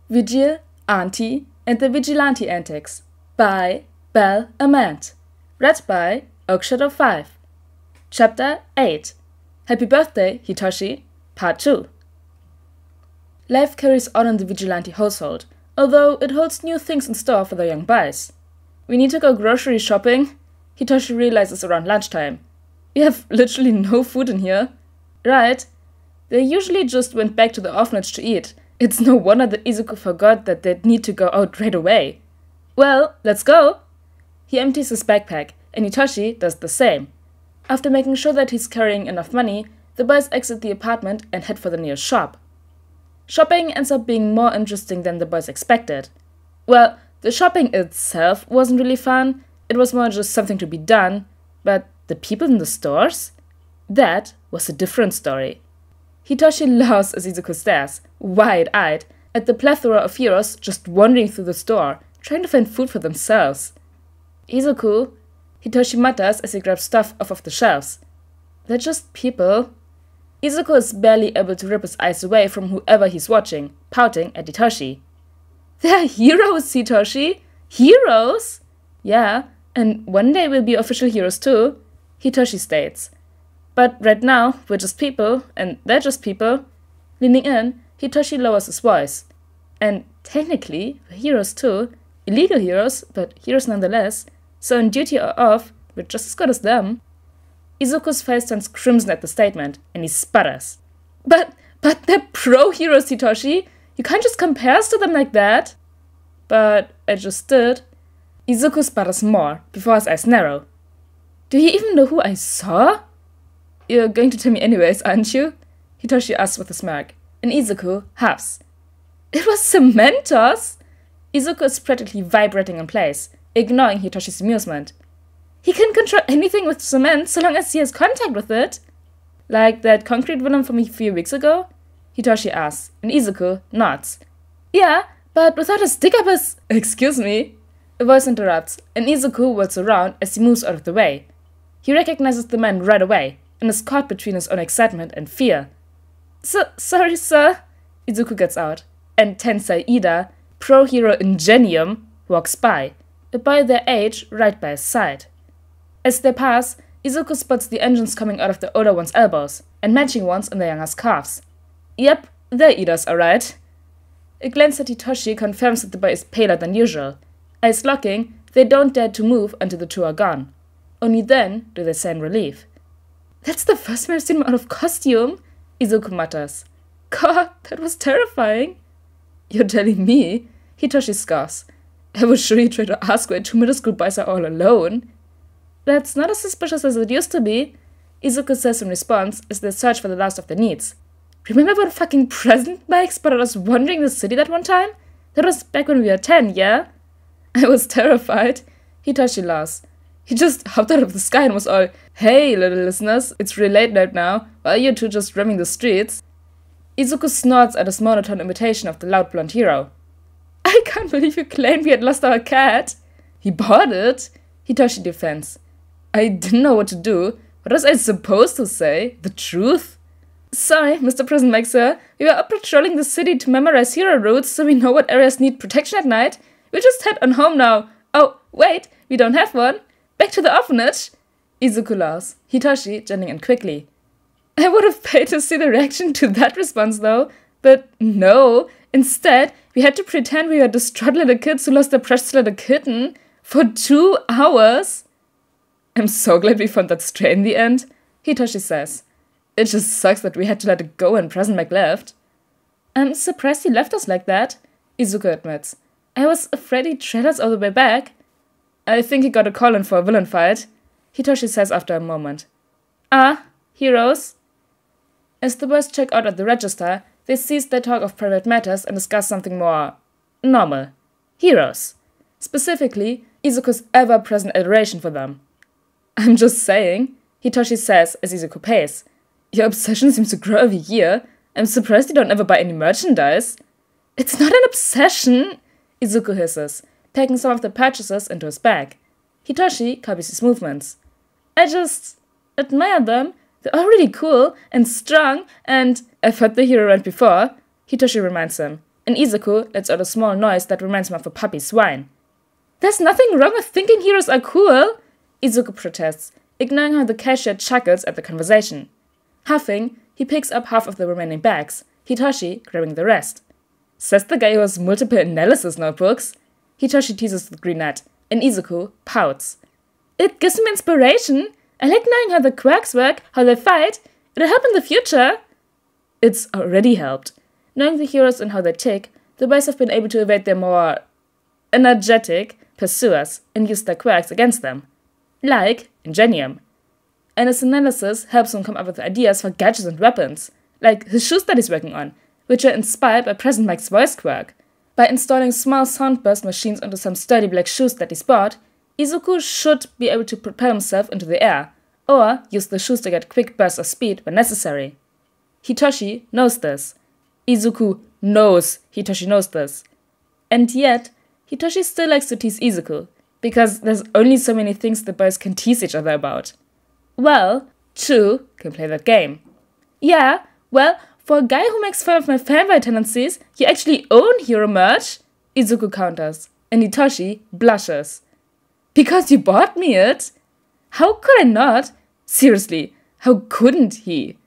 Vigil, Ante, and the Vigilante Antics by BelleAmant. Read by Oakshadow5. Chapter 8. Happy Birthday, Hitoshi, Part 2. Life carries on in the Vigilante household, although it holds new things in store for the young boys. We need to go grocery shopping, Hitoshi realizes around lunchtime. We have literally no food in here. Right? They usually just went back to the orphanage to eat. It's no wonder that Izuku forgot that they'd need to go out right away. Well, let's go! He empties his backpack, and Hitoshi does the same. After making sure that he's carrying enough money, the boys exit the apartment and head for the nearest shop. Shopping ends up being more interesting than the boys expected. Well, the shopping itself wasn't really fun, it was more just something to be done, but the people in the stores? That was a different story. Hitoshi laughs as Izuku stares, wide-eyed, at the plethora of heroes just wandering through the store, trying to find food for themselves. Izuku, Hitoshi mutters as he grabs stuff off of the shelves. They're just people. Izuku is barely able to rip his eyes away from whoever he's watching, pouting at Hitoshi. They're heroes, Hitoshi! Heroes? Yeah, and one day we'll be official heroes too, Hitoshi states. But right now, we're just people, and they're just people. Leaning in, Hitoshi lowers his voice. And technically, we're heroes too. Illegal heroes, but heroes nonetheless. So on duty or off, we're just as good as them. Izuku's face turns crimson at the statement, and he sputters. But they're pro-heroes, Hitoshi! You can't just compare us to them like that! But I just did. Izuku sputters more, before his eyes narrow. Do you even know who I saw? You're going to tell me anyways, aren't you? Hitoshi asks with a smirk, and Izuku huffs. It was Cementos! Izuku is practically vibrating in place, ignoring Hitoshi's amusement. He can control anything with cement so long as he has contact with it. Like that concrete villain from a few weeks ago? Hitoshi asks, and Izuku nods. Yeah, but without a stick up his… Excuse me? A voice interrupts, and Izuku whirls around as he moves out of the way. He recognizes the man right away, and is caught between his own excitement and fear. Sorry, sir. Izuku gets out, and Tensei Ida, pro-hero Ingenium, walks by, a boy their age right by his side. As they pass, Izuku spots the engines coming out of the older one's elbows, and matching ones on the younger's calves. Yep, they're Ida's, alright. A glance at Hitoshi confirms that the boy is paler than usual. Eyes locking, they don't dare to move until the two are gone. Only then do they sigh in relief. That's the first time I've seen him out of costume, Izuku mutters. God, that was terrifying. You're telling me? Hitoshi scoffs. I was sure you tried to ask why two middle school boys are all alone. That's not as suspicious as it used to be, Izuku says in response as they search for the last of the needs. Remember when fucking present Mike spotted us wandering the city that one time? That was back when we were 10, yeah? I was terrified. Hitoshi laughs. He just hopped out of the sky and was all, hey, little listeners, it's really late right now. Why are you two just roaming the streets? Izuku snorts at his monotone imitation of the loud blonde hero. I can't believe you claimed we had lost our cat. He bought it, Hitoshi defends. I didn't know what to do. What was I supposed to say? The truth? Sorry, Mr. Prison Mike, sir. We were up patrolling the city to memorize hero routes so we know what areas need protection at night. We'll just head on home now. Oh, wait, we don't have one. Back to the orphanage. Izuku laughs, Hitoshi joining in quickly. I would have paid to see the reaction to that response though. But no, instead, we had to pretend we were distraught little kids who lost their precious little kitten for 2 hours. I'm so glad we found that stray in the end, Hitoshi says. It just sucks that we had to let it go and Present Mac left. I'm surprised he left us like that, Izuku admits. I was afraid he'd trail us all the way back. I think he got a call in for a villain fight, Hitoshi says after a moment. Ah, heroes? As the boys check out at the register, they cease their talk of private matters and discuss something more normal. Heroes. Specifically, Izuku's ever-present adoration for them. I'm just saying, Hitoshi says as Izuku pays. Your obsession seems to grow every year. I'm surprised you don't ever buy any merchandise. It's not an obsession, Izuku hisses, packing some of the purchases into his bag. Hitoshi copies his movements. I just admire them. They're all really cool and strong and I've heard the hero rant before, Hitoshi reminds him. and Izuku lets out a small noise that reminds him of a puppy's whine. "There's nothing wrong with thinking heroes are cool," Izuku protests, ignoring how the cashier chuckles at the conversation. Huffing, he picks up half of the remaining bags, Hitoshi grabbing the rest. Says the guy who has multiple analysis notebooks. Hitoshi teases the brunette, and Izuku pouts. "It gives me inspiration. I like knowing how the quirks work, how they fight. It'll help in the future." It's already helped. Knowing the heroes and how they tick, the boys have been able to evade their more energetic pursuers and use their quirks against them. Like Ingenium. And his analysis helps him come up with ideas for gadgets and weapons, like his shoes that he's working on, which are inspired by Present Mike's voice quirk. By installing small soundburst machines onto some sturdy black shoes that he's bought, Izuku should be able to propel himself into the air, or use the shoes to get quick bursts of speed when necessary. Hitoshi knows this. Izuku knows Hitoshi knows this. And yet, Hitoshi still likes to tease Izuku, because there's only so many things the boys can tease each other about. Well, two can play that game. "Yeah, well, for a guy who makes fun of my fanboy tendencies, you actually own hero merch," Izuku counters, and Hitoshi blushes. "Because you bought me it? How could I not? Seriously, how couldn't he?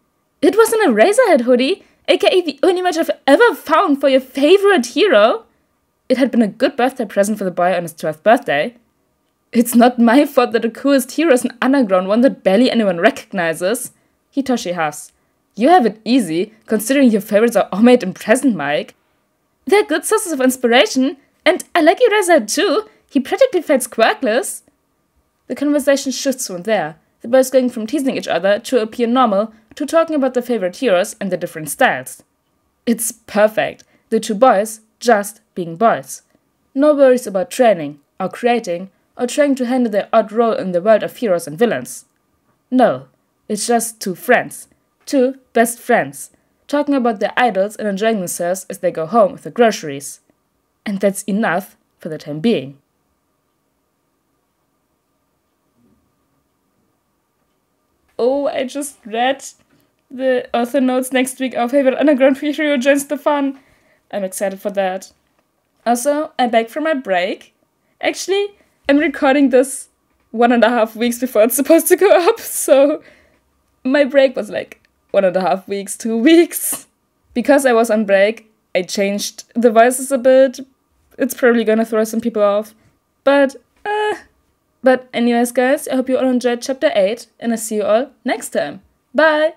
It was an Eraserhead hoodie, aka the only merch I've ever found for your favorite hero. It had been a good birthday present for the boy on his 12th birthday. It's not my fault that the coolest hero is an underground one that barely anyone recognizes," Hitoshi huffs. "You have it easy, considering your favorites are all made in Present Mike. They're good sources of inspiration, and I like Eraserhead too. He practically fights quirkless." The conversation shifts from there, the boys going from teasing each other to appear normal to talking about their favorite heroes and their different styles. It's perfect, the two boys just being boys. No worries about training, or creating, or trying to handle their odd role in the world of heroes and villains. No, it's just two friends, two best friends, talking about their idols and enjoying themselves as they go home with the groceries. And that's enough for the time being. Oh, I just read the author notes. Next week our favorite underground hero joins the fun. I'm excited for that. Also, I'm back from my break. Actually, I'm recording this 1.5 weeks before it's supposed to go up, so my break was like 1.5 weeks, 2 weeks. Because I was on break, I changed the voices a bit. It's probably gonna throw some people off. But anyways, guys, I hope you all enjoyed chapter 8, and I'll see you all next time. Bye!